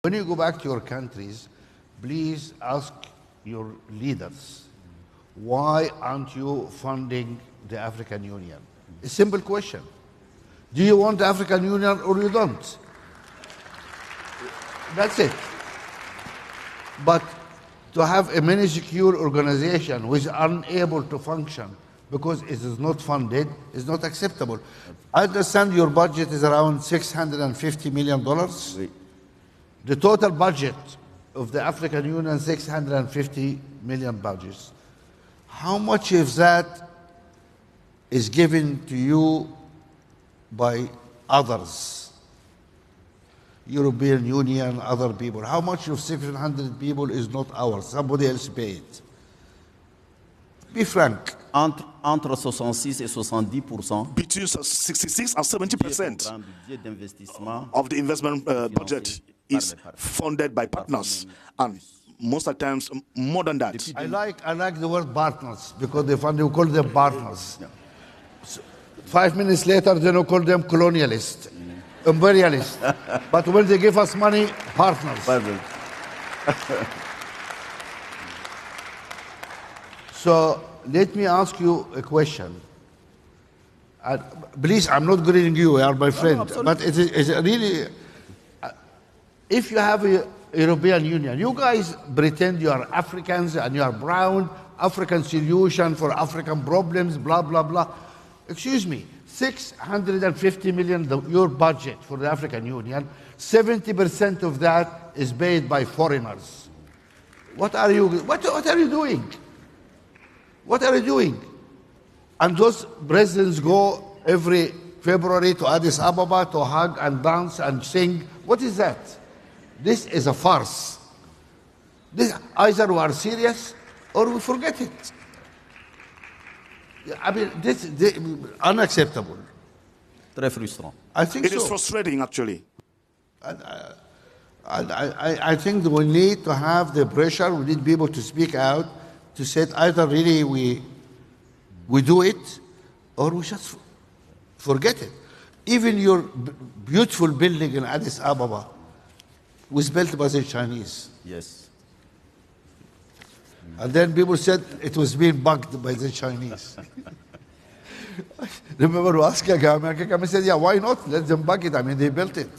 When you go back to your countries, please ask your leaders, why aren't you funding the African Union? A simple question. Do you want the African Union or you don't? That's it. But to have a mini-secure organization which is unable to function because it is not funded is not acceptable. I understand your budget is around $650 million. Oui. The total budget of the African Union, 650 million budgets. How much of that is given to you by others? European Union, other people. How much of 700 people is not ours? Somebody else paid. Be frank. Entre 66 et 70% Between 66 and 70% du budget d'investissement of the investment budget is funded by partners, and most of the times more than that. I like the word partners because they call them partners. So 5 minutes later, they don't call them colonialists, imperialists. But when they give us money, partners. Pardon. So let me ask you a question. Please, I'm not grilling you, you are my friend. But it's really, if you have a European Union, you guys pretend you are Africans and you are brown, African solution for African problems, blah, blah, blah. Excuse me, 650 million, your budget for the African Union, 70% of that is paid by foreigners. What are you doing? What are you doing? And those presidents go every February to Addis Ababa to hug and dance and sing. What is that? This is a farce. Either we are serious or we forget it. I mean, this is unacceptable. Très frustrant. I think It so. is frustrating, actually. I think that we need to have the pressure, we need people to speak out, to say either really we do it or we just forget it. Even your beautiful building in Addis Ababa was built by the Chinese. Yes. And then people said it was being bugged by the Chinese. Remember, we asked Kagame said, yeah, why not? Let them bug it. I mean, they built it.